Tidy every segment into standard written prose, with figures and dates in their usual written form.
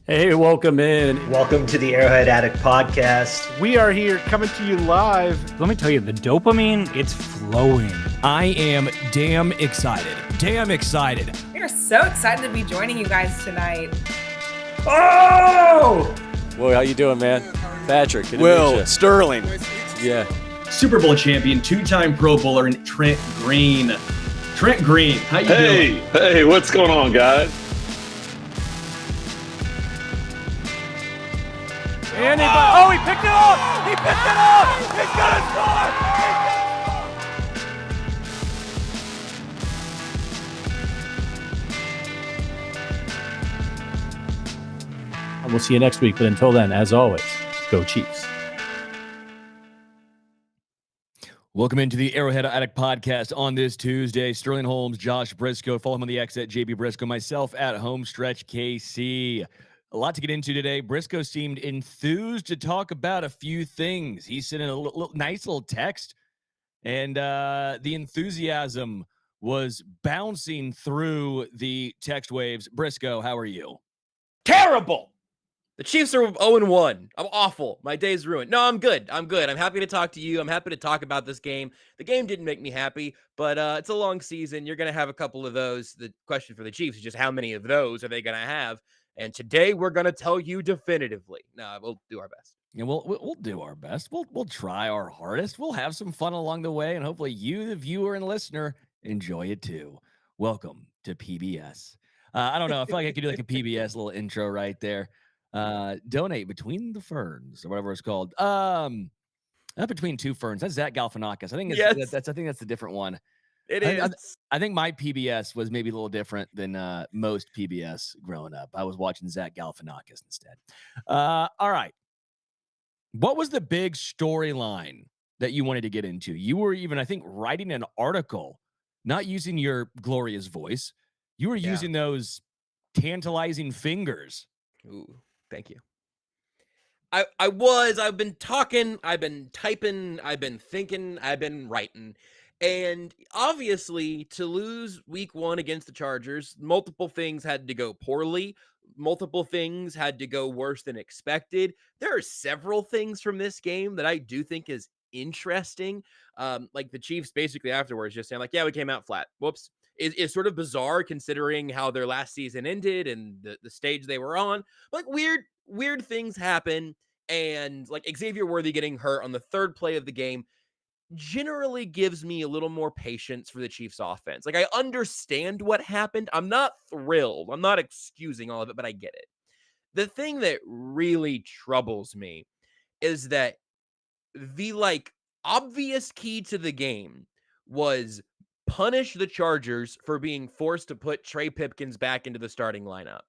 Hey, welcome in. Welcome to the Arrowhead Addict podcast. We are here coming to you live. Let me tell you, the dopamine, it's flowing. I am damn excited. Damn excited. We are so excited to be joining you guys tonight. Oh! Well, how you doing, man? Patrick. Good to meet Will you. Sterling. Yeah. Super Bowl champion, two-time Pro Bowler, and Trent Green. Trent Green, how you doing? Hey, what's going on, guys? Oh, he picked it up! He picked it up! He's gonna score! And we'll see you next week. But until then, as always, go Chiefs. Welcome into the Arrowhead Addict podcast on this Tuesday. Sterling Holmes, Josh Brisco. Follow him on the X at JB Brisco. Myself at Homestretch KC. A lot to get into today. Brisco seemed enthused to talk about a few things. He sent in a nice little text, and the enthusiasm was bouncing through the text waves. Brisco, how are you? Terrible. The Chiefs are 0-1. I'm awful. My day's ruined. No, I'm good. I'm happy to talk to you. I'm happy to talk about this game. The game didn't make me happy, but it's a long season. You're going to have a couple of those. The question for the Chiefs is just how many of those are they going to have? And today we're going to tell you definitively. No, we'll do our best. Yeah, we'll do our best. We'll try our hardest. We'll have some fun along the way, and hopefully you, the viewer and listener, enjoy it too. Welcome to PBS. I don't know. I feel like I could do like a PBS little intro right there. Donate between the ferns or whatever it's called. Not between two ferns. That's Zach Galifianakis. I think that's a different one. I think my PBS was maybe a little different than most PBS growing up. I was watching Zach Galifianakis instead. All right. What was the big storyline that you wanted to get into? You were even, I think, writing an article, not using your glorious voice. You were using those tantalizing fingers. Ooh, thank you. I've been talking, I've been typing, I've been thinking, I've been writing. And obviously, to lose week 1 against the Chargers, multiple things had to go poorly. Multiple things had to go worse than expected. There are several things from this game that I do think is interesting. Like the Chiefs basically afterwards just saying like, yeah, we came out flat. Whoops. Is sort of bizarre considering how their last season ended and the stage they were on. But like weird things happen. And like Xavier Worthy getting hurt on the third play of the game generally gives me a little more patience for the Chiefs offense. Like I understand what happened. I'm not thrilled. I'm not excusing all of it, but I get it. The thing that really troubles me is that the like obvious key to the game was punish the Chargers for being forced to put Trey Pipkins back into the starting lineup.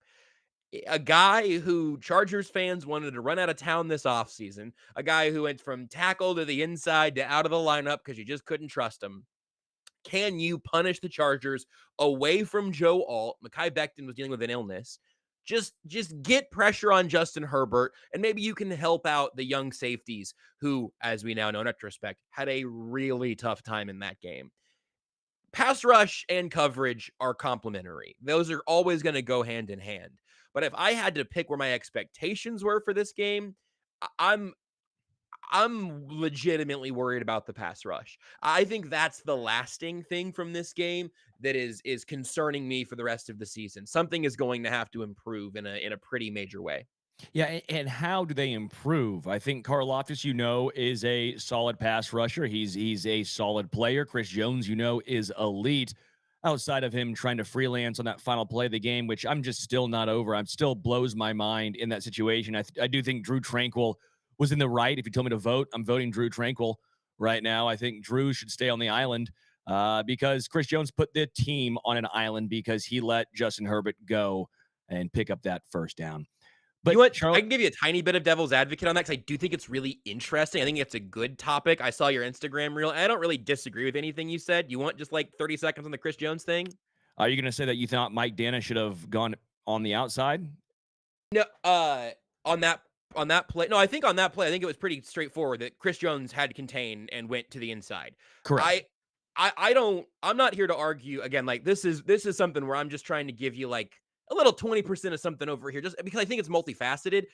A guy who Chargers fans wanted to run out of town this offseason, a guy who went from tackle to the inside to out of the lineup because you just couldn't trust him. Can you punish the Chargers away from Joe Alt? Mekhi Becton was dealing with an illness. Just get pressure on Justin Herbert, and maybe you can help out the young safeties who, as we now know in retrospect, had a really tough time in that game. Pass rush and coverage are complementary. Those are always going to go hand in hand. But if I had to pick where my expectations were for this game, I'm legitimately worried about the pass rush. I think that's the lasting thing from this game that is concerning me for the rest of the season. Something is going to have to improve in a pretty major way. Yeah, and how do they improve? I think Karlaftis, is a solid pass rusher. He's a solid player. Chris Jones, is elite. Outside of him trying to freelance on that final play of the game, which I'm just still not over. I'm still blows my mind in that situation. I do think Drew Tranquill was in the right. If you told me to vote, I'm voting Drew Tranquill right now. I think Drew should stay on the island because Chris Jones put the team on an island because he let Justin Herbert go and pick up that first down. But you know what, I can give you a tiny bit of devil's advocate on that because I do think it's really interesting. I think it's a good topic. I saw your Instagram reel. I don't really disagree with anything you said. You want just like 30 seconds on the Chris Jones thing? Are you going to say that you thought Mike Dana should have gone on the outside? No, on that play. No, I think on that play, I think it was pretty straightforward that Chris Jones had contained and went to the inside. Correct. I'm not here to argue again. Like this is something where I'm just trying to give you like a little 20% of something over here, just because I think it's multifaceted.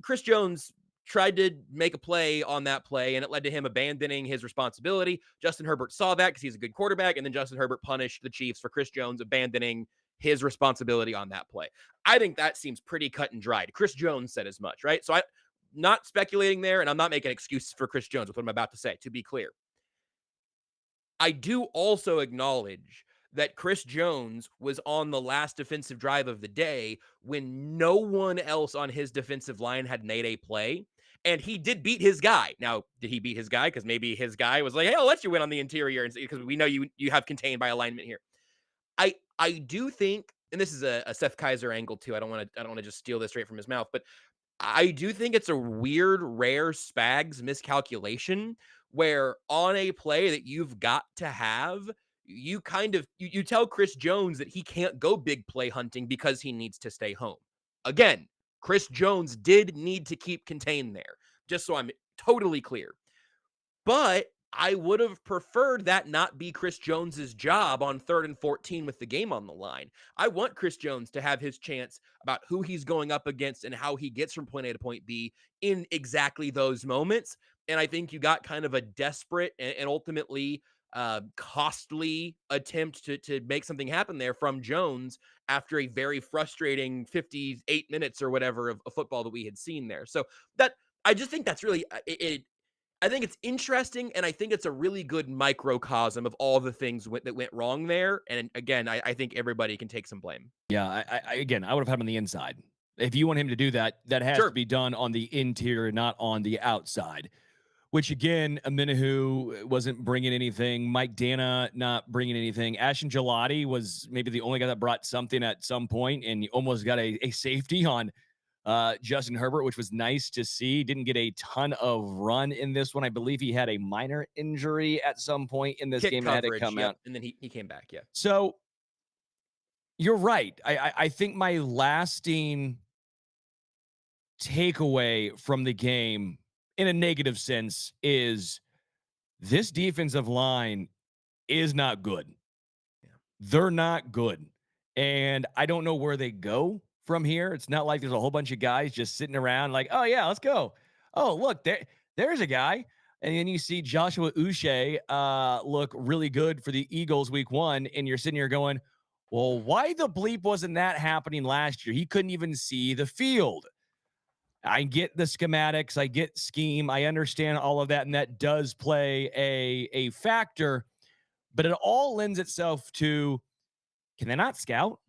Chris Jones tried to make a play on that play, and it led to him abandoning his responsibility. Justin Herbert saw that because he's a good quarterback, and then Justin Herbert punished the Chiefs for Chris Jones abandoning his responsibility on that play. I think that seems pretty cut and dried. Chris Jones said as much, right? So I'm not speculating there, and I'm not making excuses for Chris Jones with what I'm about to say, to be clear. I do also acknowledge that Chris Jones was on the last defensive drive of the day when no one else on his defensive line had made a play. And he did beat his guy. Now, did he beat his guy? Because maybe his guy was like, hey, I'll let you win on the interior, because we know you have contained by alignment here. I do think, and this is a Seth Kaiser angle too. I don't want to just steal this straight from his mouth, but I do think it's a weird, rare Spags miscalculation where on a play that you've got to have, you kind of you tell Chris Jones that he can't go big play hunting because he needs to stay home. Again, Chris Jones did need to keep contained there, just so I'm totally clear. But I would have preferred that not be Chris Jones's job on 3rd and 14 with the game on the line. I want Chris Jones to have his chance about who he's going up against and how he gets from point A to point B in exactly those moments. And I think you got kind of a desperate and ultimately costly attempt to make something happen there from Jones after a very frustrating 58 minutes or whatever of football that we had seen there. So that I just think that's really I think it's interesting, and I think it's a really good microcosm of all the things that went wrong there. And again, I think everybody can take some blame. Yeah, I would have had him on the inside. If you want him to do that, that has to be done on the interior, not on the outside. Which again, Aminahu wasn't bringing anything. Mike Dana not bringing anything. Ashton Gelati was maybe the only guy that brought something at some point, and he almost got a safety on Justin Herbert, which was nice to see. Didn't get a ton of run in this one. I believe he had a minor injury at some point in this game that had to come out. And then he came back, yeah. So you're right. I think my lasting takeaway from the game in a negative sense is this defensive line is not good. Yeah. They're not good. And I don't know where they go from here. It's not like there's a whole bunch of guys just sitting around like, oh yeah, let's go. Oh, look, there's a guy. And then you see Joshua Uche look really good for the Eagles week 1. And you're sitting here going, well, why the bleep wasn't that happening last year? He couldn't even see the field. I get the schematics. I get scheme. I understand all of that. And that does play a factor. But it all lends itself to, can they not scout?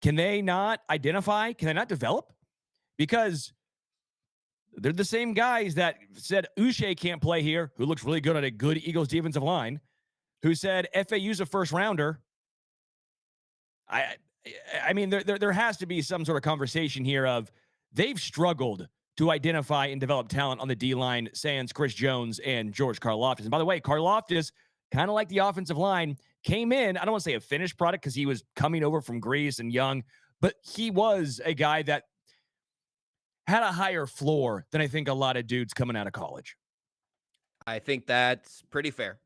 Can they not identify? Can they not develop? Because they're the same guys that said Uche can't play here, who looks really good on a good Eagles defensive line, who said FAU's a first rounder. I mean, there has to be some sort of conversation here of they've struggled to identify and develop talent on the D-line, sans Chris Jones and George Karlaftis. And by the way, Karlaftis, kind of like the offensive line, came in, I don't want to say a finished product because he was coming over from Greece and young, but he was a guy that had a higher floor than I think a lot of dudes coming out of college. I think that's pretty fair.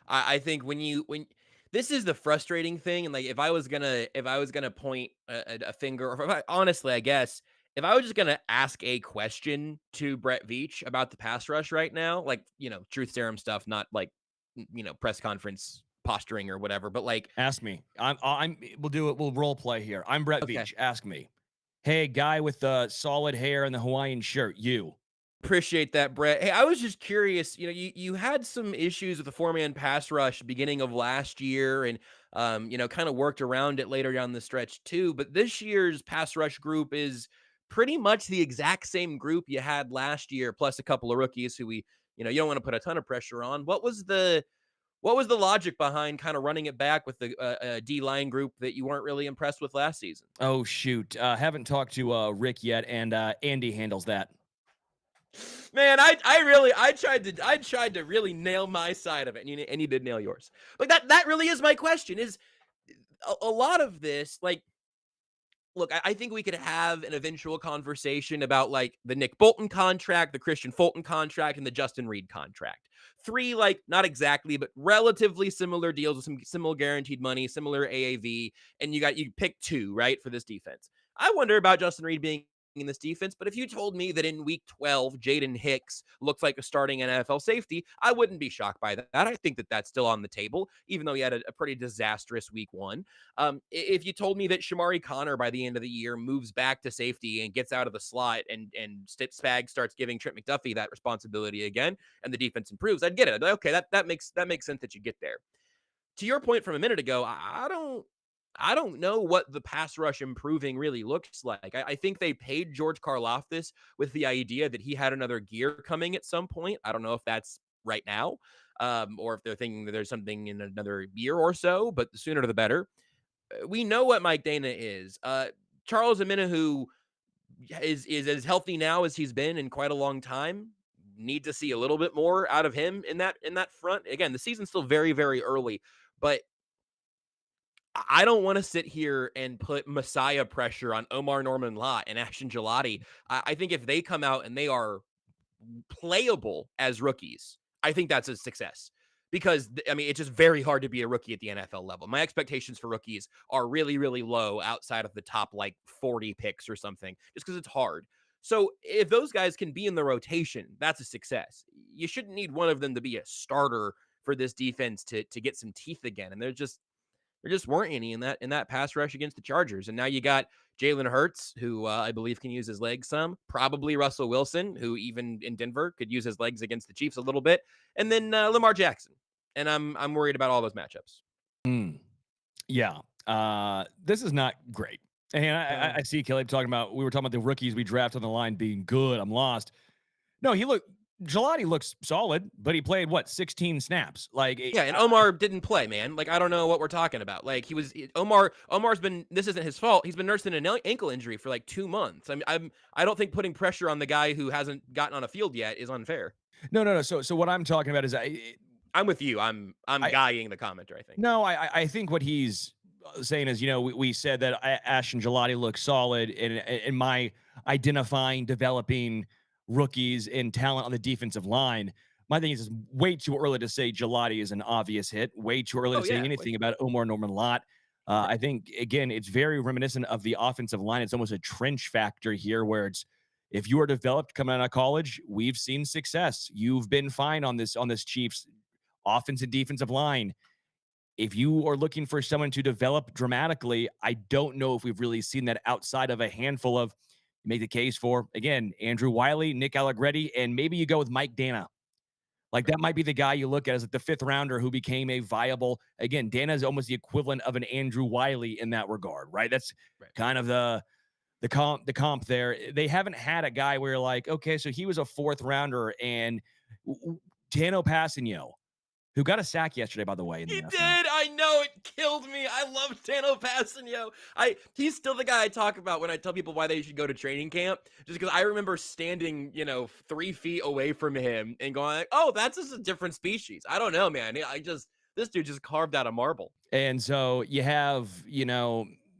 I think when this is the frustrating thing, and like if I was gonna point a finger, or honestly, I guess if I was just gonna ask a question to Brett Veach about the pass rush right now, like truth serum stuff, not like press conference posturing or whatever, but like ask me. We'll do it. We'll role play here. I'm Brett Veach. Ask me. Hey, guy with the solid hair and the Hawaiian shirt. You. Appreciate that, Brett. Hey, I was just curious. You had some issues with the 4-man pass rush beginning of last year, and kind of worked around it later down the stretch too. But this year's pass rush group is pretty much the exact same group you had last year, plus a couple of rookies who you don't want to put a ton of pressure on. What was the logic behind kind of running it back with the D-line group that you weren't really impressed with last season? Oh shoot, haven't talked to Rick yet, and Andy handles that. Man, I tried to really nail my side of it, and you did nail yours. Like that really is my question. Is a lot of this, like, look, I think we could have an eventual conversation about like the Nick Bolton contract, the Christian Fulton contract, and the Justin Reed contract. three, like, not exactly, but relatively similar deals with some similar guaranteed money, similar AAV, and you pick two, right, for this defense. I wonder about Justin Reed being in this defense, but if you told me that in week 12, Jaden Hicks looks like a starting NFL safety, I wouldn't be shocked by that. I think that that's still on the table, even though he had a pretty disastrous week one. If you told me that Shamari Connor by the end of the year moves back to safety and gets out of the slot and Spag starts giving Trent McDuffie that responsibility again, and the defense improves, I'd get it. I'd be like, okay, that makes sense that you get there. To your point from a minute ago, I don't know what the pass rush improving really looks like. I think they paid George Karlaftis with the idea that he had another gear coming at some point. I don't know if that's right now, or if they're thinking that there's something in another year or so, but the sooner the better. We know what Mike Dana is. Charles Omenihu is as healthy now as he's been in quite a long time. Need to see a little bit more out of him in that front. Again, the season's still very, very early, but I don't want to sit here and put Messiah pressure on Omar Norman Lott and Ashton Gelati. I think if they come out and they are playable as rookies, I think that's a success. Because, I mean, it's just very hard to be a rookie at the NFL level. My expectations for rookies are really, really low outside of the top, like, 40 picks or something, just because it's hard. So if those guys can be in the rotation, that's a success. You shouldn't need one of them to be a starter for this defense to get some teeth again. And there just weren't any in that pass rush against the Chargers. And now you got Jalen Hurts, who I believe can use his legs some. Probably Russell Wilson, who even in Denver could use his legs against the Chiefs a little bit. And then Lamar Jackson. And I'm worried about all those matchups. Yeah. This is not great. And I see Kelly talking about, we were talking about the rookies we draft on the line being good. I'm lost. No, Gelati looks solid, but he played 16 snaps. Yeah, and Omar didn't play, man. Like, I don't know what we're talking about. Like, Omar's been, this isn't his fault. He's been nursing an ankle injury for like 2 months. I mean, I don't think putting pressure on the guy who hasn't gotten on a field yet is unfair. No. So what I'm talking about is I'm with you. I'm guying the commenter, I think. No, I think what he's saying is, we said that Ashton Gelati looks solid, and in my identifying, developing rookies and talent on the defensive line. My thing is way too early to say Gelati is an obvious hit. Way too early to say anything about Omar Norman Lott. I think, again, it's very reminiscent of the offensive line. It's almost a trench factor here where it's, if you are developed coming out of college, we've seen success. You've been fine on this Chiefs offensive defensive line. If you are looking for someone to develop dramatically, I don't know if we've really seen that outside of a handful of, make the case for, again, Andrew Wiley, Nick Allegretti, and maybe you go with Mike Dana. Like, that might be the guy you look at as the fifth rounder who became a viable, again, Dana is almost the equivalent of an Andrew Wiley in that regard, right? That's kind of the comp there. They haven't had a guy where you're like, okay, so he was a fourth rounder, and Tano Passanio, who got a sack yesterday, by the way. He did. I know, it killed me. I love Tano Passanio. He's still the guy I talk about when I tell people why they should go to training camp. Just because I remember standing, 3 feet away from him and going, like, oh, that's just a different species. I don't know, man. This dude just carved out of marble. And so you have,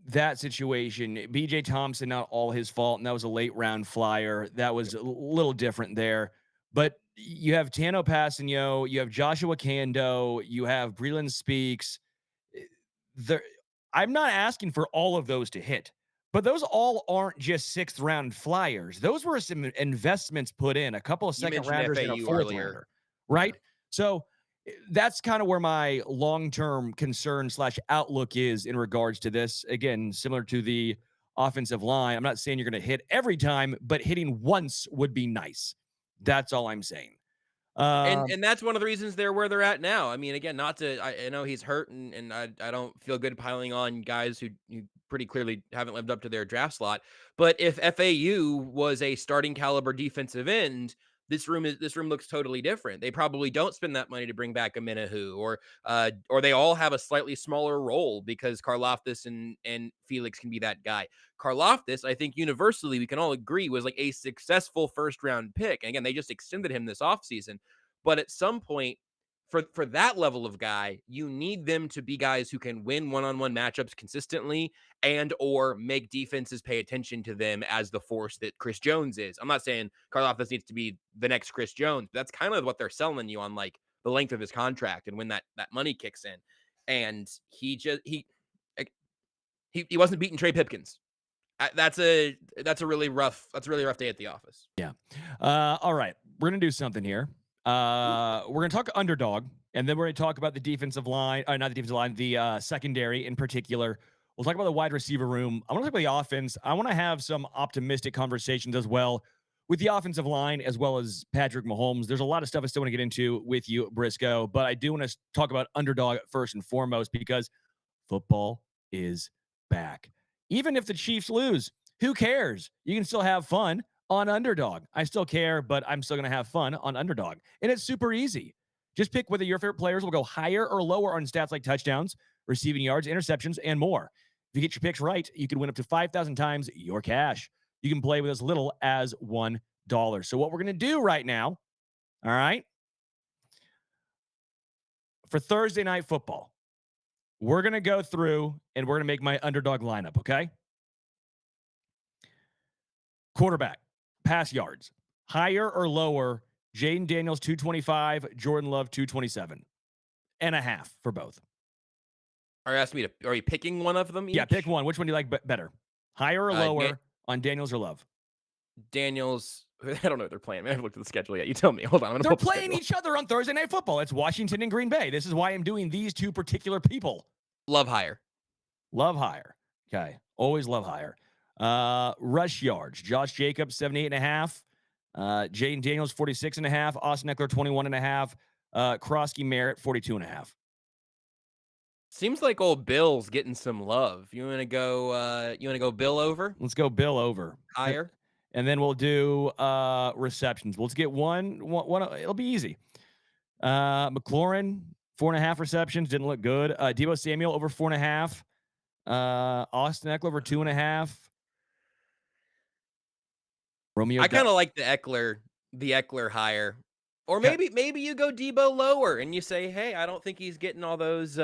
that situation. BJ Thompson, not all his fault, and that was a late round flyer. That was a little different there. But you have Tano Passanio, you have Joshua Kando, you have Breland Speaks. I'm not asking for all of those to hit, but those all aren't just 6th round flyers. Those were some investments put in, a couple of second rounders and a 4th rounder, right? Yeah. So that's kind of where my long-term concern / outlook is in regards to this. Again, similar to the offensive line. I'm not saying you're going to hit every time, but hitting once would be nice. That's all I'm saying. And that's one of the reasons they're where they're at now. I mean, again, I know he's hurt, and I don't feel good piling on guys who pretty clearly haven't lived up to their draft slot. But if FAU was a starting caliber defensive end, this room looks totally different. They probably don't spend that money to bring back a Minahu, or they all have a slightly smaller role because Karlaftis and Felix can be that guy. Karlaftis, I think universally we can all agree, was like a successful first round pick. And again, they just extended him this offseason. But at some point, for that level of guy, you need them to be guys who can win one-on-one matchups consistently and or make defenses pay attention to them as the force that Chris Jones is. I'm not saying Karlaftis needs to be the next Chris Jones, but that's kind of what they're selling you on, like the length of his contract and when that money kicks in. And he wasn't beating Trey Pipkins. That's a really rough day at the office. Yeah. All right. We're going to do something here. We're going to talk Underdog, and then we're going to talk about the defensive line. Not the defensive line, the secondary in particular. We'll talk about the wide receiver room. I want to talk about the offense. I want to have some optimistic conversations as well with the offensive line, as well as Patrick Mahomes. There's a lot of stuff I still want to get into with you, Brisco, but I do want to talk about Underdog first and foremost because football is back. Even if the Chiefs lose, who cares? You can still have fun on Underdog. I still care, but I'm still going to have fun on Underdog. And it's super easy. Just pick whether your favorite players will go higher or lower on stats like touchdowns, receiving yards, interceptions, and more. If you get your picks right, you can win up to 5,000 times your cash. You can play with as little as $1. So what we're going to do right now, all right, for Thursday Night Football, we're going to go through and we're going to make my Underdog lineup, okay? Quarterback, pass yards, higher or lower, Jaden Daniels 225, Jordan Love 227.5 for both. Are you asking me are you picking one of them each? Yeah, pick one. Which one do you like better? Higher or lower on Daniels or Love? Daniels, I don't know what they're playing. I haven't looked at the schedule yet. You tell me. Hold on. They're playing each other on Thursday Night Football. It's Washington and Green Bay. This is why I'm doing these two particular people. Love higher. Love higher. Okay. Always love higher. Rush yards. Josh Jacobs, 78.5. Jaden Daniels, 46.5. Austin Eckler, 21.5. Krosky Merritt, 42.5. Seems like old Bill's getting some love. You want to go Bill over? Let's go Bill over. Higher. And then we'll do receptions. Let's get one. It'll be easy. McLaurin, 4.5 receptions. Didn't look good. Deebo Samuel over 4.5. Austin Eckler over 2.5. Romeo. I kind of like the Eckler higher. Or maybe you go Deebo lower and you say, hey, I don't think he's getting all those.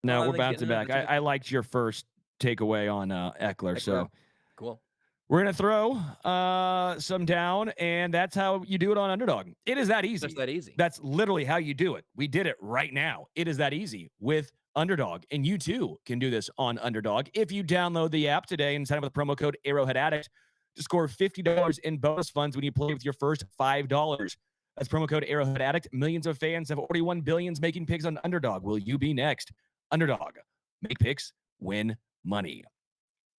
No, we're bouncing back. I liked your first takeaway on Eckler. So cool. We're going to throw some down, and that's how you do it on Underdog. It is that easy. Just that easy. That's literally how you do it. We did it right now. It is that easy with Underdog, and you too can do this on Underdog. If you download the app today and sign up with the promo code Arrowhead Addict to score $50 in bonus funds when you play with your first $5. That's promo code Arrowhead Addict. Millions of fans have already won billions making picks on Underdog. Will you be next? Underdog. Make picks, win money.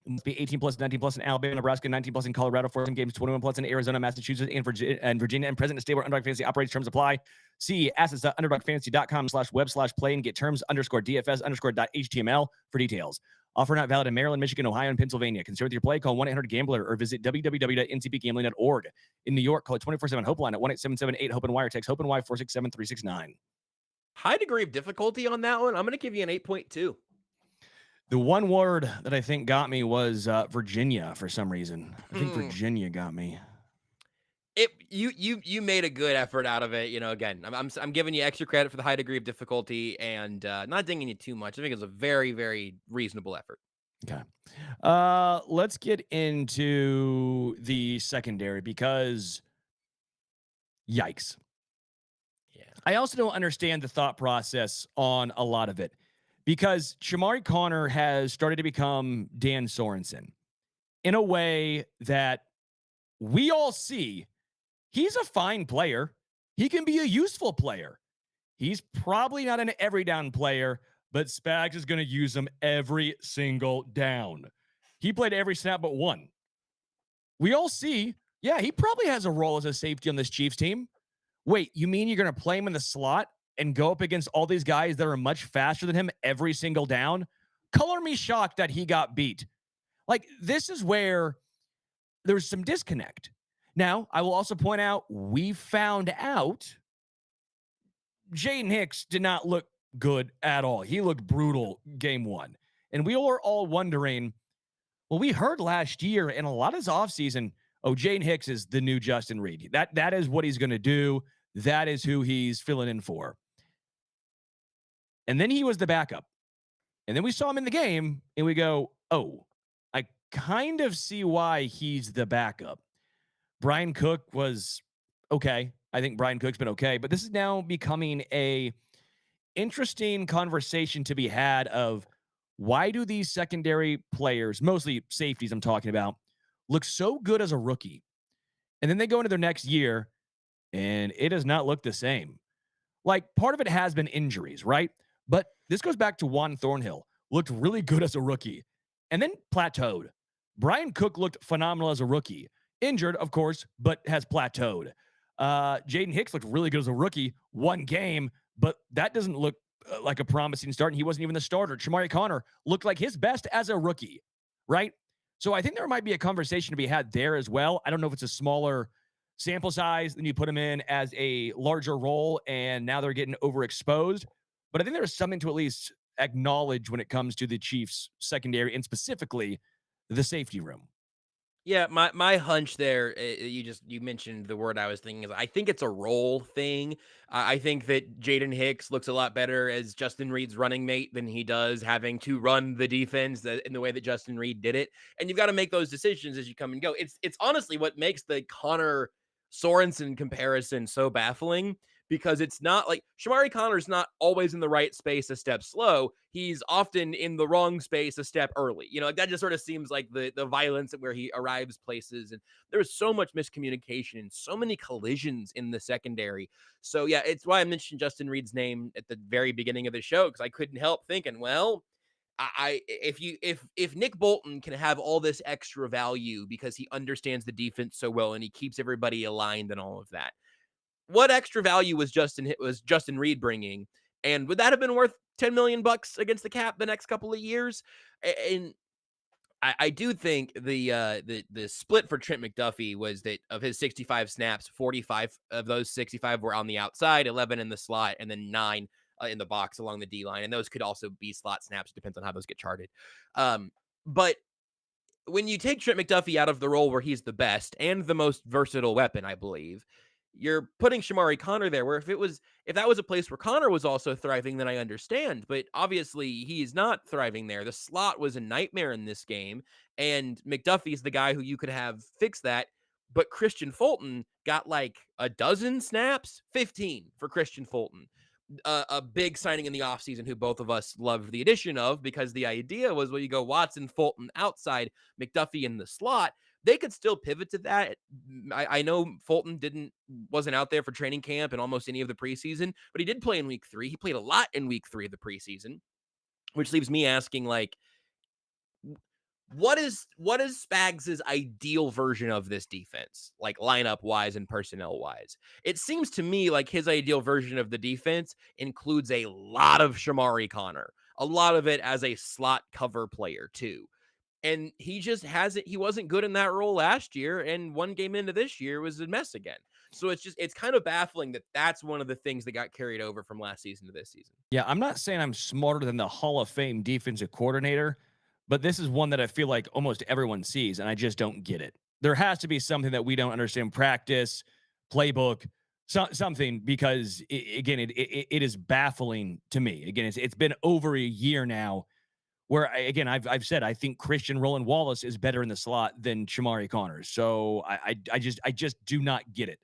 It must be 18 plus, 19 plus in Alabama, Nebraska, 19 plus in Colorado, 14 games, 21 plus in Arizona, Massachusetts, and Virginia, and present in a state where Underdog Fantasy operates. Terms apply. See assets.underdogfantasy.com/play and get terms_DFS_.html for details. Offer not valid in Maryland, Michigan, Ohio, and Pennsylvania. Concerned with your play? Call 1-800-GAMBLER or visit www.ncpgambling.org. In New York, call it 24/7 Hope line at 1-877-8-HOPE-NY. Text HOPE-NY 467-369. High degree of difficulty on that one. I'm going to give you an 8.2. The one word that I think got me was Virginia for some reason. I think Virginia got me. You made a good effort out of it. You know, again, I'm giving you extra credit for the high degree of difficulty and not dinging you too much. I think it's a very, very reasonable effort. Okay. Let's get into the secondary because yikes. Yeah. I also don't understand the thought process on a lot of it because Shamari Connor has started to become Dan Sorensen in a way that we all see. He's a fine player. He can be a useful player. He's probably not an every down player, but Spags is going to use him every single down. He played every snap but one. We all see, yeah, he probably has a role as a safety on this Chiefs team. Wait, you mean you're going to play him in the slot and go up against all these guys that are much faster than him every single down? Color me shocked that he got beat. Like, this is where there's some disconnect. Now, I will also point out, we found out Jaden Hicks did not look good at all. He looked brutal game one. And we were all wondering, well, we heard last year and a lot of his offseason, oh, Jaden Hicks is the new Justin Reed. That is what he's going to do. That is who he's filling in for. And then he was the backup. And then we saw him in the game and we go, oh, I kind of see why he's the backup. Brian Cook was okay. I think Brian Cook's been okay, but this is now becoming a interesting conversation to be had of why do these secondary players, mostly safeties I'm talking about, look so good as a rookie? And then they go into their next year and it does not look the same. Like part of it has been injuries, right? But this goes back to Juan Thornhill. Looked really good as a rookie and then plateaued. Brian Cook looked phenomenal as a rookie. Injured, of course, but has plateaued. Jaden Hicks looked really good as a rookie, one game, but that doesn't look like a promising start, and he wasn't even the starter. Shamari Connor looked like his best as a rookie, right? So I think there might be a conversation to be had there as well. I don't know if it's a smaller sample size, then you put them in as a larger role, and now they're getting overexposed. But I think there's something to at least acknowledge when it comes to the Chiefs secondary and specifically the safety room. Yeah, my hunch there, you mentioned the word I was thinking is I think it's a role thing. I think that Jaden Hicks looks a lot better as Justin Reed's running mate than he does having to run the defense in the way that Justin Reed did it. And you've got to make those decisions as you come and go. It's honestly what makes the Connor Sorensen comparison so baffling, because it's not like Shamari Connor's not always in the right space a step slow. He's often in the wrong space a step early. Like that just sort of seems like the violence where he arrives places. And there's so much miscommunication and so many collisions in the secondary. So yeah, it's why I mentioned Justin Reed's name at the very beginning of the show, because I couldn't help thinking, well, if Nick Bolton can have all this extra value because he understands the defense so well and he keeps everybody aligned and all of that, what extra value was Justin Reed bringing? And would that have been worth $10 million against the cap the next couple of years? And I do think the split for Trent McDuffie was that of his 65 snaps, 45 of those 65 were on the outside, 11 in the slot, and then 9 in the box along the D line. And those could also be slot snaps. Depends on how those get charted. But when you take Trent McDuffie out of the role where he's the best and the most versatile weapon, I believe, you're putting Shamari Connor there, where if that was a place where Connor was also thriving, then I understand. But obviously he's not thriving there. The slot was a nightmare in this game, and McDuffie's the guy who you could have fix that. But Christian Fulton got like a dozen snaps, 15 for Christian Fulton. A big signing in the offseason who both of us loved the addition of, because the idea was, well, you go Watson, Fulton outside, McDuffie in the slot. They could still pivot to that. I know Fulton wasn't out there for training camp and almost any of the preseason, but he did play in week 3. He played a lot in week 3 of the preseason, which leaves me asking, like, what is Spags' ideal version of this defense, like lineup wise and personnel wise? It seems to me like his ideal version of the defense includes a lot of Shamari Connor, a lot of it as a slot cover player too. And he wasn't good in that role last year. And one game into this year was a mess again. So it's kind of baffling that that's one of the things that got carried over from last season to this season. Yeah, I'm not saying I'm smarter than the Hall of Fame defensive coordinator, but this is one that I feel like almost everyone sees, and I just don't get it. There has to be something that we don't understand, practice, playbook, something, because it is baffling to me. Again, it's been over a year now where, again, I've said I think Christian Roland Wallace is better in the slot than Shamari Connor. So I just do not get it.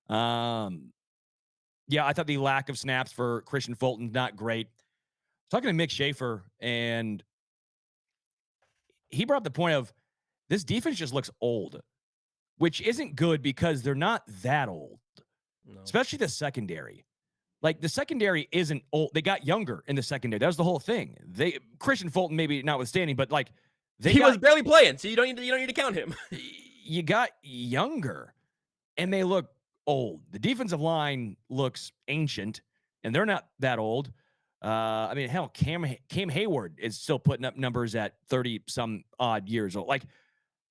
Yeah, I thought the lack of snaps for Christian Fulton, not great. Talking to Mick Schaefer, and he brought up the point of this defense just looks old, which isn't good because they're not that old, especially the secondary. Like, the secondary isn't old. They got younger in the secondary. That was the whole thing. Christian Fulton, maybe notwithstanding, but like he was barely playing, so you don't need to count him. You got younger, and they look old. The defensive line looks ancient, and they're not that old. I mean, hell, Cam Hayward is still putting up numbers at 30 some odd years old. Like,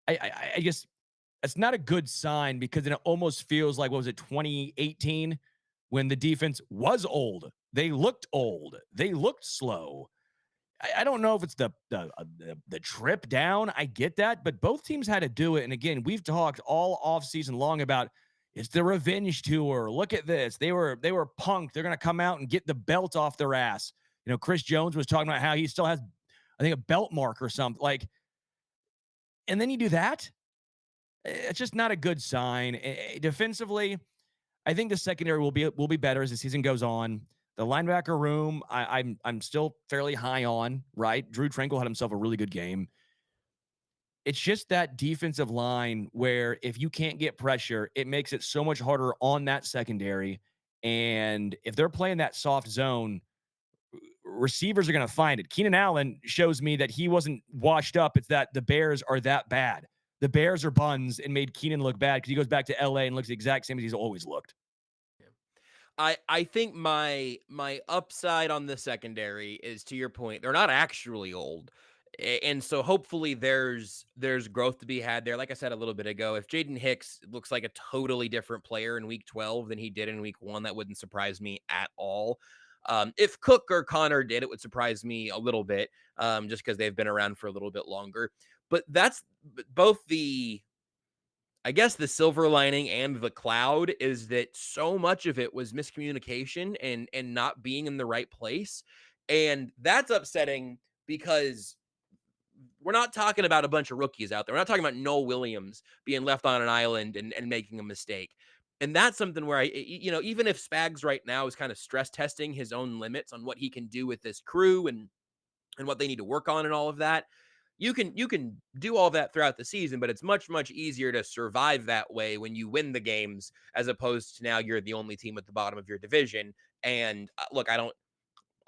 I guess that's not a good sign, because then it almost feels like, what was it, 2018, when the defense was old. They looked old. They looked slow. I don't know if it's the trip down. I get that, but both teams had to do it. And again, we've talked all offseason long about it's the revenge tour. Look at this. They were punked. They're going to come out and get the belt off their ass. You know, Chris Jones was talking about how he still has, I think, a belt mark or something. Like, and then you do that. It's just not a good sign. Defensively, I think the secondary will be better as the season goes on. The linebacker room, I'm still fairly high on, right? Drew Tranquil had himself a really good game. It's just that defensive line where if you can't get pressure, it makes it so much harder on that secondary. And if they're playing that soft zone, receivers are going to find it. Keenan Allen shows me that he wasn't washed up. It's that the Bears are that bad. The Bears are buns and made Keenan look bad because he goes back to LA and looks the exact same as he's always looked. I think my upside on the secondary is, to your point, they're not actually old. And so hopefully there's growth to be had there. Like I said a little bit ago, if Jaden Hicks looks like a totally different player in week 12 than he did in week 1, that wouldn't surprise me at all. If Cook or Connor did, it would surprise me a little bit, just because they've been around for a little bit longer. But that's both I guess the silver lining and the cloud is that so much of it was miscommunication and not being in the right place. And that's upsetting because we're not talking about a bunch of rookies out there. We're not talking about Noel Williams being left on an island and making a mistake. And that's something where even if Spags right now is kind of stress testing his own limits on what he can do with this crew and what they need to work on and all of that, you can do all that throughout the season, but it's much easier to survive that way when you win the games, as opposed to now you're the only team at the bottom of your division. And look, I'll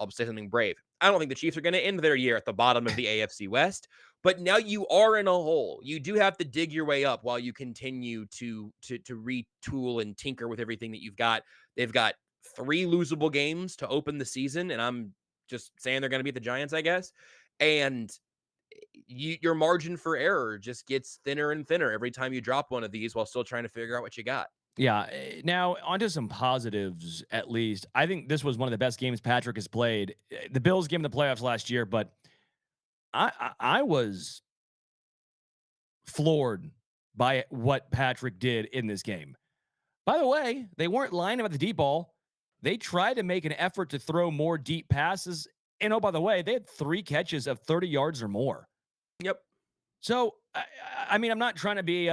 say something brave. I don't think the Chiefs are going to end their year at the bottom of the AFC West, but now you are in a hole. You do have to dig your way up while you continue to retool and tinker with everything that you've got. They've got 3 losable games to open the season, and I'm just saying they're going to beat the Giants, I guess. And your margin for error just gets thinner and thinner every time you drop one of these while still trying to figure out what you got. Yeah. Now, onto some positives, at least. I think this was one of the best games Patrick has played. The Bills game in the playoffs last year, but I was floored by what Patrick did in this game. By the way, they weren't lying about the deep ball. They tried to make an effort to throw more deep passes. And oh, by the way, they had 3 catches of 30 yards or more. Yep. So, I mean, I'm not trying to be,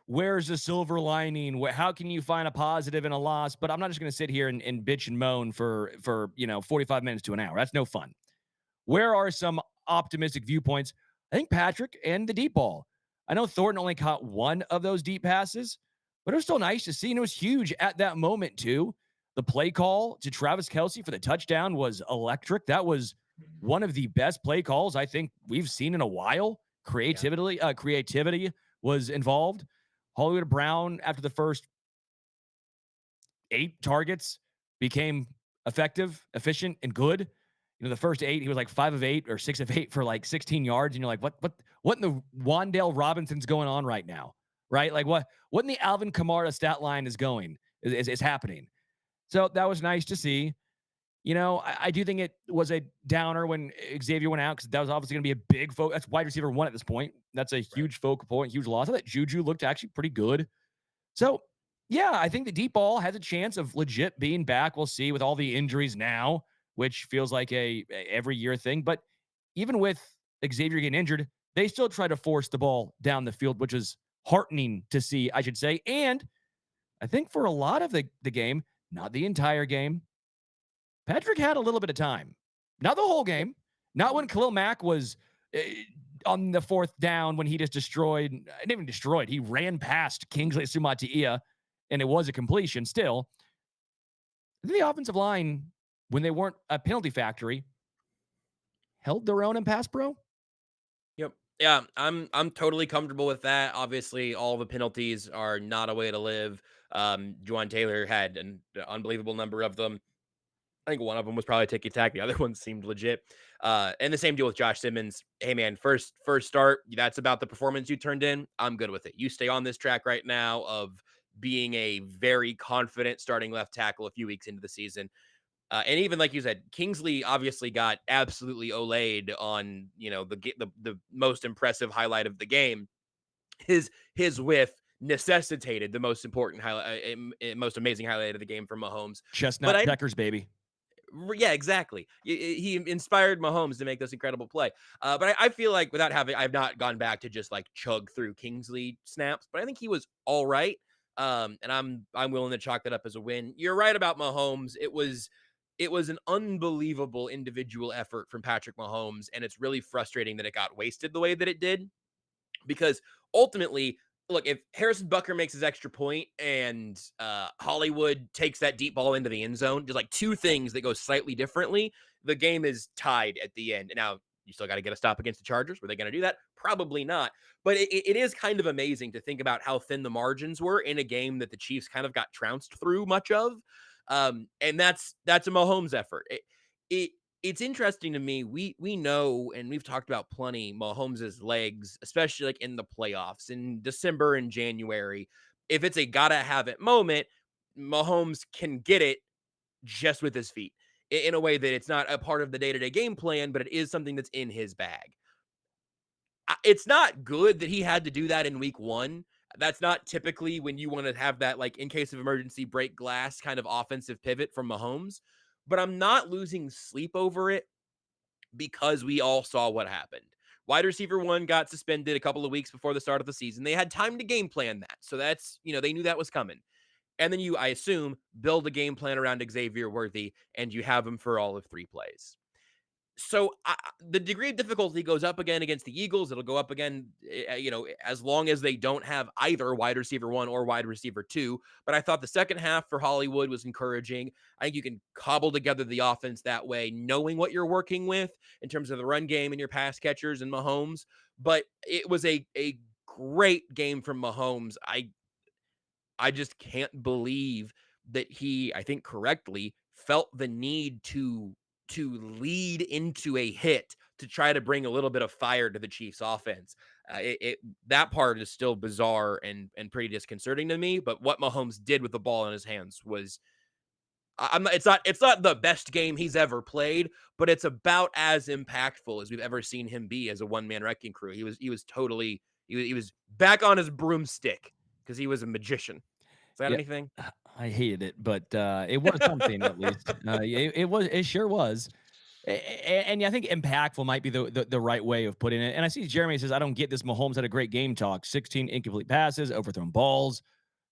where's the silver lining? How can you find a positive in a loss? But I'm not just going to sit here and bitch and moan for 45 minutes to an hour. That's no fun. Where are some optimistic viewpoints? I think Patrick and the deep ball. I know Thornton only caught 1 of those deep passes, but it was still nice to see. And it was huge at that moment, too. The play call to Travis Kelce for the touchdown was electric. That was one of the best play calls I think we've seen in a while. Creativity was involved. Hollywood Brown, after the first 8 targets, became effective, efficient, and good. The first 8, he was like 5 of 8 or 6 of 8 for like 16 yards. And you're like, what in the Wan'Dale Robinson's going on right now? Right? Like what in the Alvin Kamara stat line is happening. So that was nice to see. I do think it was a downer when Xavier went out because that was obviously going to be a big focus. That's wide receiver 1 at this point. That's a huge focal point, huge loss. I thought Juju looked actually pretty good. So, yeah, I think the deep ball has a chance of legit being back. We'll see with all the injuries now, which feels like a every year thing. But even with Xavier getting injured, they still try to force the ball down the field, which is heartening to see, I should say. And I think for a lot of the game, not the entire game, Patrick had a little bit of time. Not the whole game. Not when Khalil Mack was on the 4th down when he just he ran past Kingsley Sumatia, and it was a completion still. The offensive line, when they weren't a penalty factory, held their own in pass pro. Yep. Yeah, I'm totally comfortable with that. Obviously, all the penalties are not a way to live. Juwan Taylor had an unbelievable number of them. I think one of them was probably ticky-tack. The other one seemed legit. And the same deal with Josh Simmons. Hey, man, first start, that's about the performance you turned in. I'm good with it. You stay on this track right now of being a very confident starting left tackle a few weeks into the season. And even like you said, Kingsley obviously got absolutely olayed on, the most impressive highlight of the game. His whiff necessitated the most important highlight, most amazing highlight of the game for Mahomes. Chestnut checkers, baby. Yeah, exactly. He inspired Mahomes to make this incredible play. But I feel like I've not gone back to just like chug through Kingsley snaps, but I think he was all right. And I'm willing to chalk that up as a win. You're right about Mahomes. It was an unbelievable individual effort from Patrick Mahomes, and it's really frustrating that it got wasted the way that it did, because ultimately, look, if Harrison Butker makes his extra point and Hollywood takes that deep ball into the end zone, there's like two things that go slightly differently. The game is tied at the end. Now, you still got to get a stop against the Chargers. Were they going to do that? Probably not. But it is kind of amazing to think about how thin the margins were in a game that the Chiefs kind of got trounced through much of. And that's a Mahomes effort. It's interesting to me. We know, and we've talked about plenty, Mahomes' legs, especially like in the playoffs in December and January. If it's a gotta have it moment, Mahomes can get it just with his feet in a way that it's not a part of the day-to-day game plan, but it is something that's in his bag. It's not good that he had to do that in week 1. That's not typically when you want to have that, like, in case of emergency, break glass kind of offensive pivot from Mahomes. But I'm not losing sleep over it because we all saw what happened. Wide receiver 1 got suspended a couple of weeks before the start of the season. They had time to game plan that. So that's, they knew that was coming. And then I assume, build a game plan around Xavier Worthy, and you have him for all of 3 plays. So the degree of difficulty goes up again against the Eagles. It'll go up again, as long as they don't have either wide receiver 1 or wide receiver 2. But I thought the second half for Hollywood was encouraging. I think you can cobble together the offense that way, knowing what you're working with in terms of the run game and your pass catchers and Mahomes. But it was a great game from Mahomes. I just can't believe that he, I think correctly, felt the need to lead into a hit to try to bring a little bit of fire to the Chiefs offense. That part is still bizarre and pretty disconcerting to me, but what Mahomes did with the ball in his hands was, it's not the best game he's ever played, but it's about as impactful as we've ever seen him be as a one-man wrecking crew. He was back on his broomstick because he was a magician. Is that anything? I hated it, but it was something at least. It sure was. And I think impactful might be the right way of putting it. And I see Jeremy says, I don't get this. Mahomes had a great game talk. 16 incomplete passes, overthrown balls,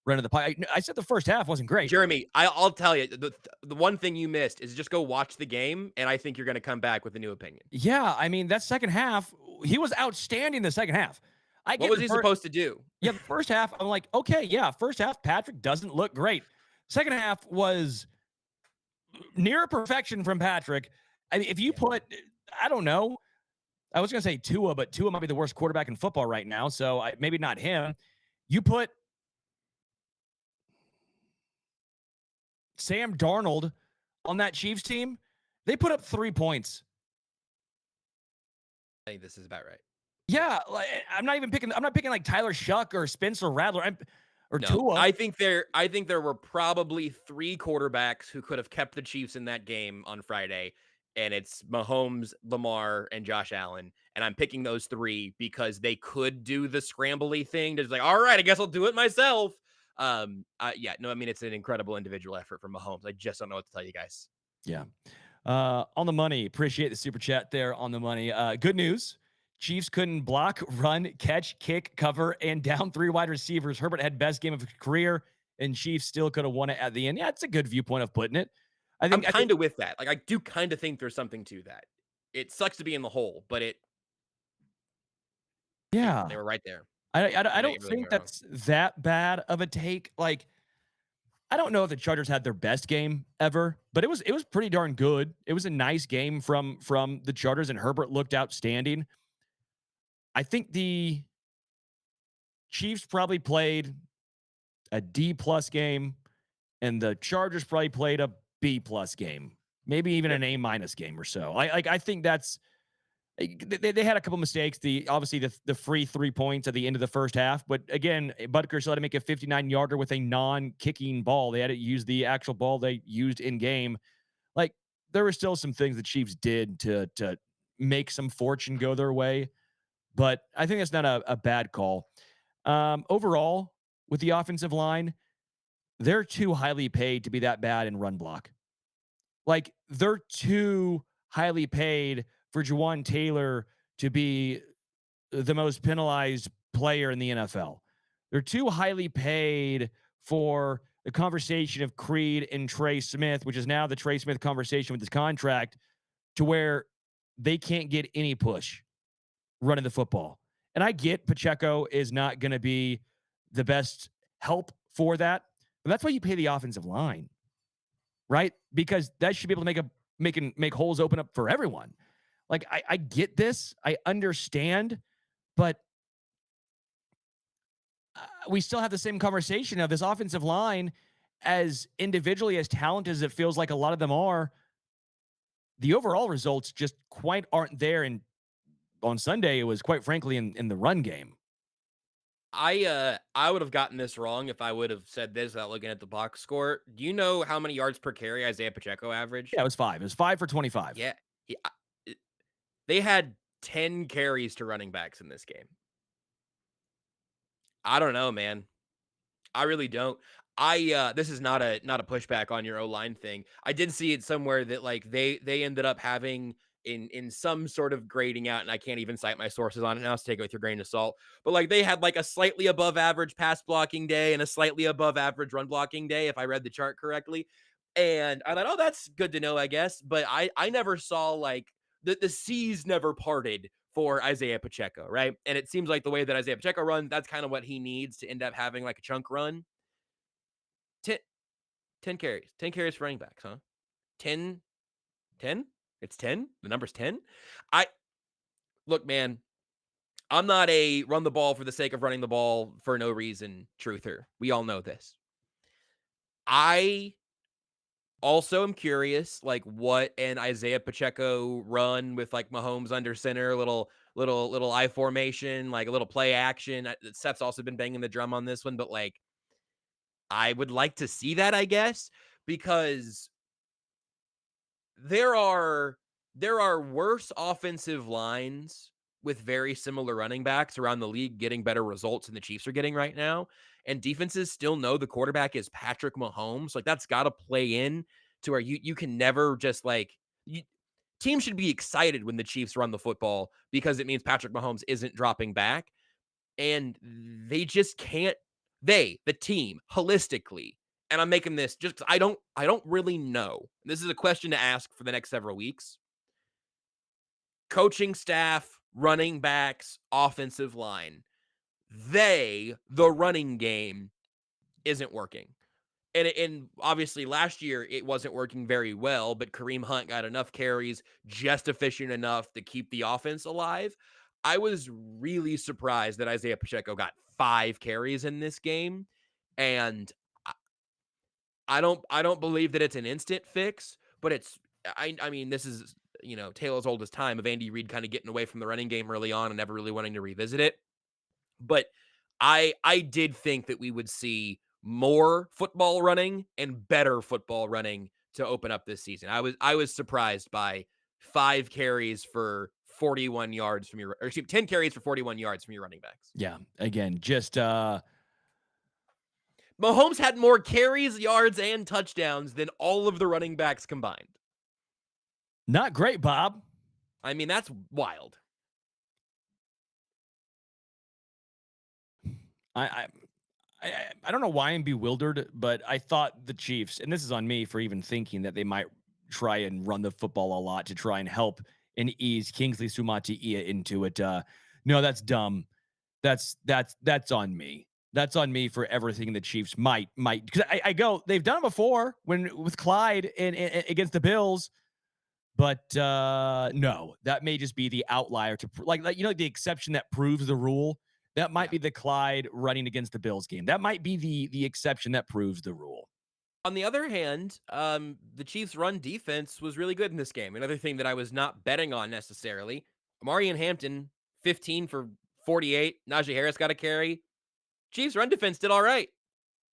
run of the pie. I said the first half wasn't great. Jeremy, I'll tell you, the one thing you missed is just go watch the game, and I think you're going to come back with a new opinion. Yeah, I mean, that second half, he was outstanding the second half. What was he supposed to do? Yeah, the first half, I'm like, okay, yeah, first half, Patrick doesn't look great. Second half was near perfection from Patrick. I mean, if you put, I don't know, I was going to say Tua, but Tua might be the worst quarterback in football right now, so maybe not him. You put Sam Darnold on that Chiefs team, they put up 3 points. I think this is about right. Yeah, I'm not picking like Tyler Shuck or Spencer Rattler or Tua. I think there were probably 3 quarterbacks who could have kept the Chiefs in that game on Friday, and it's Mahomes, Lamar, and Josh Allen. And I'm picking those 3 because they could do the scrambly thing. Just like, all right, I guess I'll do it myself. I mean, it's an incredible individual effort from Mahomes. I just don't know what to tell you guys. Yeah. On the money. Appreciate the super chat there on the money. Good news. Chiefs couldn't block, run, catch, kick, cover, and down 3 wide receivers. Herbert had best game of his career, and Chiefs still could have won it at the end. Yeah, it's a good viewpoint of putting it. I'm kind of with that. Like, I do kind of think there's something to that. It sucks to be in the hole, but they were right there. I don't think that's that bad of a take. Like, I don't know if the Chargers had their best game ever, but it was pretty darn good. It was a nice game from the Chargers, and Herbert looked outstanding. I think the Chiefs probably played a D+ game, and the Chargers probably played a B+ game, maybe even an A- game or so. I think that's they had a couple mistakes. Obviously the free 3 points at the end of the first half, but again, Butker still had to make a 59-yarder with a non-kicking ball. They had to use the actual ball they used in game. Like, there were still some things the Chiefs did to make some fortune go their way. But I think that's not a bad call. Overall, with the offensive line, they're too highly paid to be that bad in run block. Like, they're too highly paid for Juwan Taylor to be the most penalized player in the NFL. They're too highly paid for the conversation of Creed and Trey Smith, which is now the Trey Smith conversation with his contract, to where they can't get any push running the football. And I get Pacheco is not going to be the best help for that, but that's why you pay the offensive line, right? Because that should be able to make holes open up for everyone. Like, I get this. I understand, but we still have the same conversation of this offensive line, as individually as talented as it feels like a lot of them are. The overall results just quite aren't there. And on Sunday, it was quite frankly in the run game. I would have gotten this wrong if I would have said this without looking at the box score. Do you know how many yards per carry Isaiah Pacheco averaged? Yeah, it was 5. It was 5 for 25. Yeah. They had 10 carries to running backs in this game. I don't know, man. I really don't. This is not a pushback on your O-line thing. I did see it somewhere that like they ended up having in some sort of grading out, and I can't even cite my sources on it now, so take it with your grain of salt. But like they had like a slightly above average pass blocking day and a slightly above average run blocking day, if I read the chart correctly. And I thought, oh, that's good to know, I guess. But I never saw like the seas never parted for Isaiah Pacheco, right? And it seems like the way that Isaiah Pacheco runs, that's kind of what he needs to end up having like a chunk run. 10 carries. 10 carries for running backs, huh? 10? It's 10? The number's 10? Look, man, I'm not a run the ball for the sake of running the ball for no reason truther. We all know this. I also am curious, like what an Isaiah Pacheco run with like Mahomes under center, little I formation, like a little play action. Seth's also been banging the drum on this one, but like I would like to see that, I guess, because there are worse offensive lines with very similar running backs around the league getting better results than the Chiefs are getting right now. And defenses still know the quarterback is Patrick Mahomes. Like that's got to play in to where you can never just like teams should be excited when the Chiefs run the football because it means Patrick Mahomes isn't dropping back. And they just can't, the team holistically. And I'm making this just because I don't really know. This is a question to ask for the next several weeks. Coaching staff, running backs, offensive line. The running game isn't working. And obviously last year it wasn't working very well, but Kareem Hunt got enough carries, just efficient enough to keep the offense alive. I was really surprised that Isaiah Pacheco got 5 carries in this game. And I don't believe that it's an instant fix, but it's, I mean, this is, tale as old as time of Andy Reid kind of getting away from the running game early on and never really wanting to revisit it. But I did think that we would see more football running and better football running to open up this season. I was surprised by 5 carries for 41 yards from 10 carries for 41 yards from your running backs. Yeah. Again, just Mahomes had more carries, yards, and touchdowns than all of the running backs combined. Not great, Bob. I mean, that's wild. I don't know why I'm bewildered, but I thought the Chiefs, and this is on me for even thinking that they might try and run the football a lot to try and help and ease Kingsley Suamataia into it. No, that's dumb. That's on me. That's on me for everything the Chiefs might, because I go, they've done it before with Clyde and against the Bills, but no, that may just be the outlier to like the exception that proves the rule. That might be the Clyde running against the Bills game. That might be the exception that proves the rule. On the other hand, the Chiefs' run defense was really good in this game. Another thing that I was not betting on necessarily. Amari and Hampton, 15 for 48. Najee Harris got a carry. Chiefs' run defense did all right.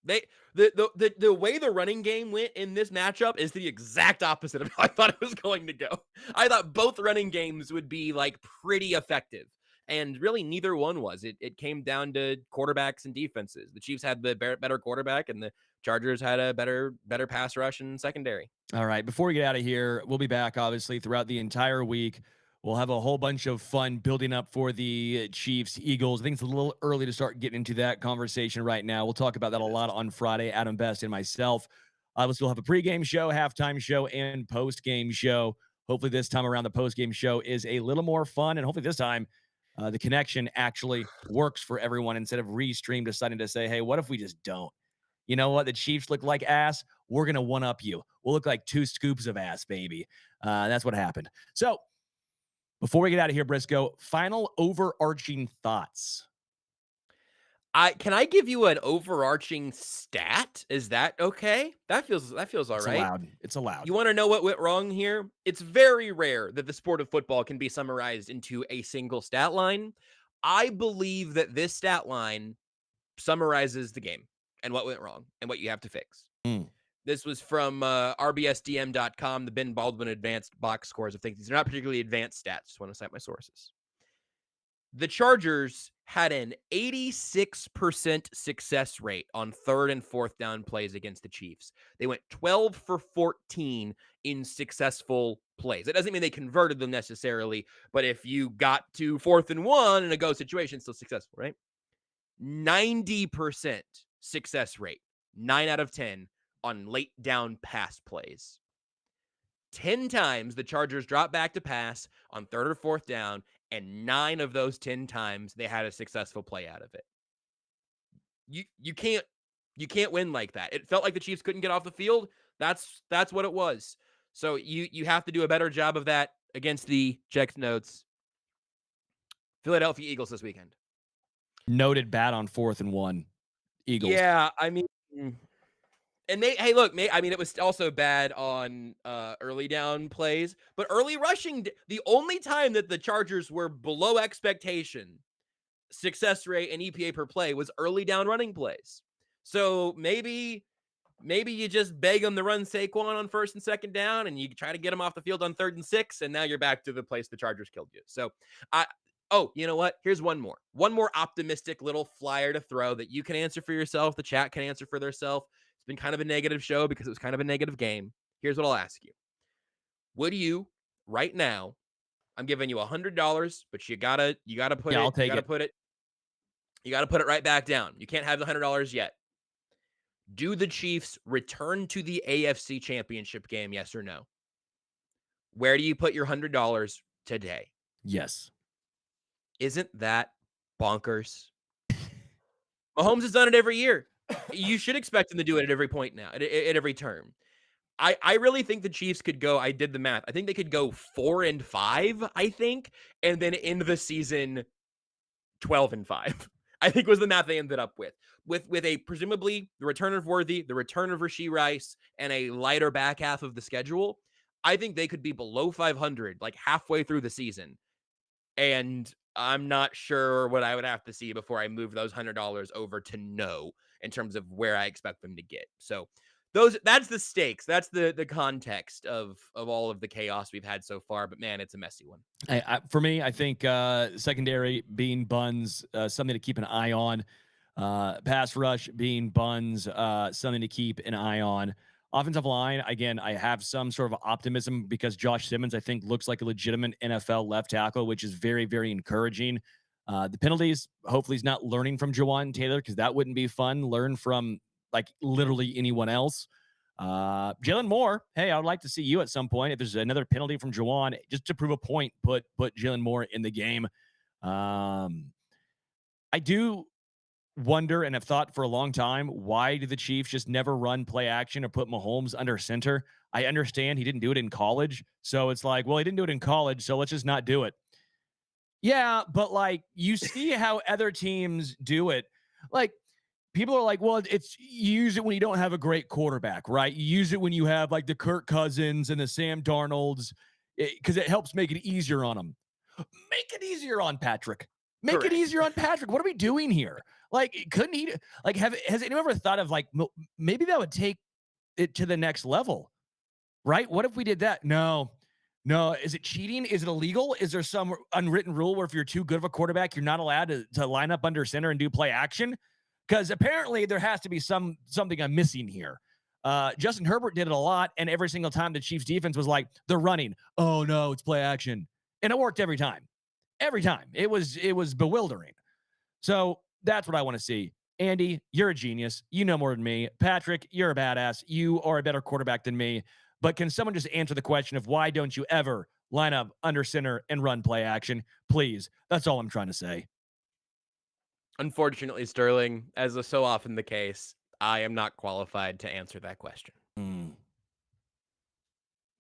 The way the running game went in this matchup is the exact opposite of how I thought it was going to go. I thought both running games would be like pretty effective. And really, neither one was. It came down to quarterbacks and defenses. The Chiefs had the better quarterback, and the Chargers had a better pass rush and secondary. All right. Before we get out of here, we'll be back, obviously, throughout the entire week We'll have a whole bunch of fun building up for the Chiefs, Eagles. I think it's a little early to start getting into that conversation right now. We'll talk about that a lot on Friday, Adam Best and myself. We'll still have a pregame show, halftime show, and postgame show. Hopefully this time around, the postgame show is a little more fun, and hopefully this time the connection actually works for everyone instead of Restream deciding to say, hey, what if we just don't? You know what? The Chiefs look like ass. We're going to one-up you. We'll look like 2 scoops of ass, baby. That's what happened. So, before we get out of here, Brisco, final overarching thoughts. Can I give you an overarching stat? Is that okay? That feels all It's right. allowed. It's allowed. You want to know what went wrong here? It's very rare that the sport of football can be summarized into a single stat line. I believe that this stat line summarizes the game and what went wrong and what you have to fix. This was from rbsdm.com, the Ben Baldwin advanced box scores of things. These are not particularly advanced stats. Just want to cite my sources. The Chargers had an 86% success rate on 3rd and 4th down plays against the Chiefs. They went 12 for 14 in successful plays. It doesn't mean they converted them necessarily, but if you got to 4th and 1 in a go situation, still successful, right? 90% success rate, 9 out of 10 on late down pass plays. 10 times the Chargers dropped back to pass on 3rd or 4th down, and 9 of those 10 times they had a successful play out of it. You can't win like that. It felt like the Chiefs couldn't get off the field. That's what it was. So you have to do a better job of that against the check notes Philadelphia Eagles this weekend. Noted bad on 4th and 1. Eagles. Yeah, I mean, and it was also bad on early down plays, but early rushing, the only time that the Chargers were below expectation, success rate and EPA per play, was early down running plays. So maybe you just beg them to run Saquon on 1st and 2nd down, and you try to get them off the field on 3rd and 6, and now you're back to the place the Chargers killed you. So you know what? Here's one more optimistic little flyer to throw that you can answer for yourself. The chat can answer for themselves. It's been kind of a negative show because it was kind of a negative game. Here's what I'll ask you. Would you right now, I'm giving you $100, but you gotta put I'll take it. You gotta put it right back down. You can't have the $100 yet. Do the Chiefs return to the AFC Championship game? Yes or no? Where do you put your $100 today? Yes. Isn't that bonkers? Mahomes has done it every year. You should expect him to do it at every point now, at every term. I really think the Chiefs could go, I did the math, I think they could go 4-5, I think, and then end the season 12-5. I think was the math they ended up with a presumably the return of Worthy, the return of Rashee Rice, and a lighter back half of the schedule. I think they could be below 500, like halfway through the season. And I'm not sure what I would have to see before I move those $100 over to no in terms of where I expect them to get. So that's the stakes. That's the context of all of the chaos we've had so far. But man, it's a messy one. For me, I think secondary being buns, something to keep an eye on. Pass rush being buns, something to keep an eye on. Offensive line, again, I have some sort of optimism because Josh Simmons, I think, looks like a legitimate NFL left tackle, which is very, very encouraging. The penalties, hopefully he's not learning from Jawan Taylor because that wouldn't be fun. Learn from, like, literally anyone else. Jalen Moore, hey, I would like to see you at some point. If there's another penalty from Jawan, just to prove a point, put Jalen Moore in the game. I do wonder and have thought for a long time, why do the Chiefs just never run play action or put Mahomes under center? I understand he didn't do it in college. So it's like, well, he didn't do it in college, so let's just not do it. Yeah, but like you see how other teams do it. Like people are like, well, you use it when you don't have a great quarterback, right? You use it when you have like the Kirk Cousins and the Sam Darnolds because it helps make it easier on them. Make it easier on Patrick. Make it easier on Patrick. What are we doing here? Like, couldn't he, like, has anyone ever thought of, like, maybe that would take it to the next level, right? What if we did that? No. Is it cheating? Is it illegal? Is there some unwritten rule where if you're too good of a quarterback, you're not allowed to line up under center and do play action? Because apparently there has to be something I'm missing here. Justin Herbert did it a lot, and every single time the Chiefs defense was like, they're running. Oh, no, it's play action. And it worked every time. Every time. It was bewildering. So that's what I want to see. Andy, you're a genius. You know more than me. Patrick, you're a badass. You are a better quarterback than me. But can someone just answer the question of why don't you ever line up under center and run play action? Please. That's all I'm trying to say. Unfortunately, Sterling, as is so often the case, I am not qualified to answer that question.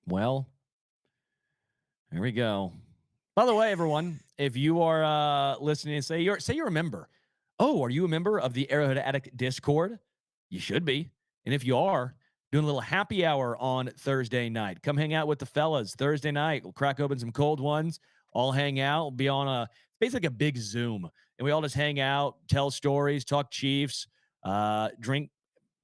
Well, there we go. By the way, everyone, if you are listening and say you're a member. Oh, are you a member of the Arrowhead Addict Discord? You should be. And if you are, doing a little happy hour on Thursday night. Come hang out with the fellas Thursday night. We'll crack open some cold ones. All hang out. We'll be on basically a big Zoom. And we all just hang out, tell stories, talk Chiefs, drink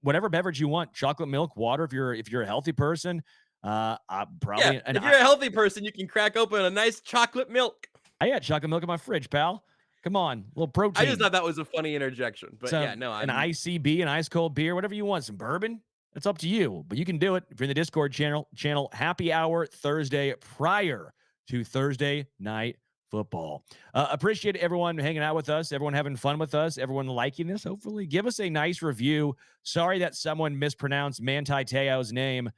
whatever beverage you want. Chocolate milk, water if you're a healthy person. Probably. If you're a healthy person, you can crack open a nice chocolate milk. I got chocolate milk in my fridge, pal. Come on, a little protein. I just thought that was a funny interjection, but an ICB, an ice cold beer, whatever you want, some bourbon. It's up to you, but you can do it if you're in the Discord channel. Happy hour Thursday prior to Thursday night football. Appreciate everyone hanging out with us, everyone having fun with us, everyone liking this. Hopefully, give us a nice review. Sorry that someone mispronounced Manti Te'o's name.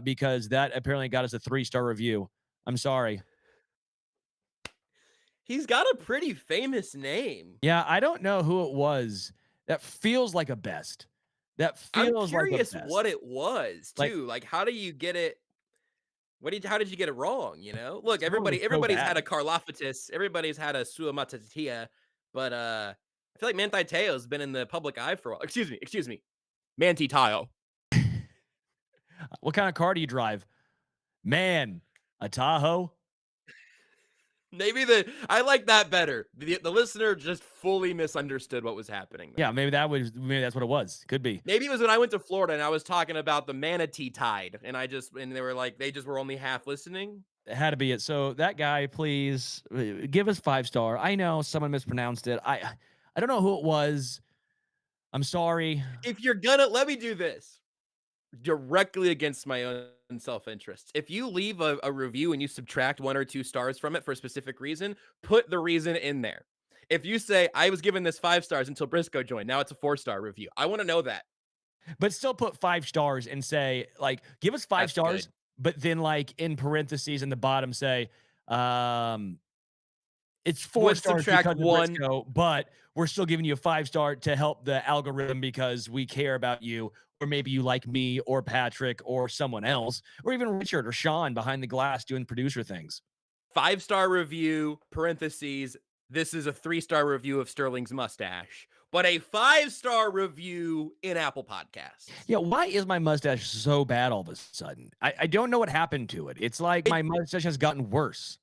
Because that apparently got us a 3-star review. I'm sorry. He's got a pretty famous name. Yeah, I don't know who it was. That feels like a best. I'm curious what it was too. Like how do you get it? How did you get it wrong? You know, look, everybody's had a Karlaftis, everybody's had a Suamatatia, but I feel like Manti Te'o's been in the public eye for a while. Excuse me, Manti Te'o. What kind of car do you drive? Man, a Tahoe? Maybe I like that better. The listener just fully misunderstood what was happening there. Yeah, maybe that's what it was. Could be. Maybe it was when I went to Florida and I was talking about the manatee tide and they were like, they just were only half listening. It had to be it. So that guy, please give us 5-star. I know someone mispronounced it. I don't know who it was. I'm sorry. If you're gonna, let me do this directly against my own self-interest. If you leave a review and you subtract 1 or 2 stars from it for a specific reason, put the reason in there. If you say, I was given this 5 stars until Brisco joined, now it's a 4-star review. I want to know that. But still put 5 stars and say, like, give us 5 stars, but then, like, in parentheses in the bottom say, it's 4 stars because of Brisco, but we're still giving you a 5-star to help the algorithm because we care about you, or maybe you like me or Patrick or someone else, or even Richard or Sean behind the glass doing producer things. 5-star review, parentheses, this is a 3-star review of Sterling's mustache, but a 5-star review in Apple Podcasts. Yeah, why is my mustache so bad all of a sudden? I don't know what happened to it. It's like my mustache has gotten worse.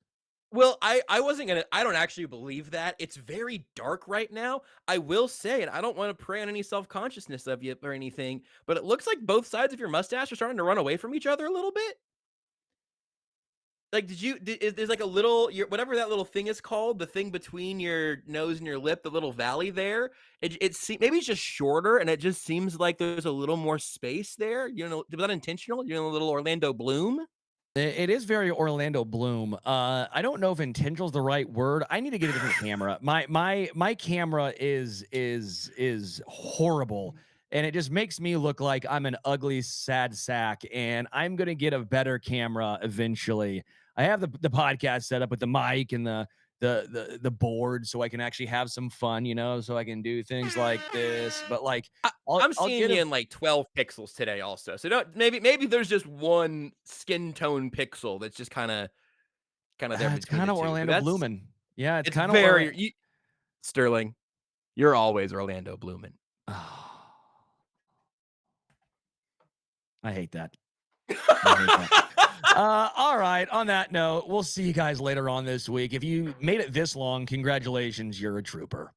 Well, I don't actually believe that. It's very dark right now. I will say, and I don't want to prey on any self-consciousness of you or anything, but it looks like both sides of your mustache are starting to run away from each other a little bit. Like, there's like a little, whatever that little thing is called, the thing between your nose and your lip, the little valley there, maybe it's just shorter and it just seems like there's a little more space there. You know, was that intentional? You're a little Orlando Bloom. It is very Orlando Bloom. I don't know if intentional is the right word. I need to get a different camera. My camera is horrible, and it just makes me look like I'm an ugly, sad sack. And I'm gonna get a better camera eventually. I have the podcast set up with the mic and the board, so I can actually have some fun, you know, so I can do things like this. But like, I'm seeing you in like 12 pixels today, also. So maybe there's just one skin tone pixel that's just kind of there. It's kind of Orlando Bloomin'. Yeah, it's kind of very Sterling. You're always Orlando Bloomin'. I hate that. All right. On that note, we'll see you guys later on this week. If you made it this long, congratulations. You're a trooper.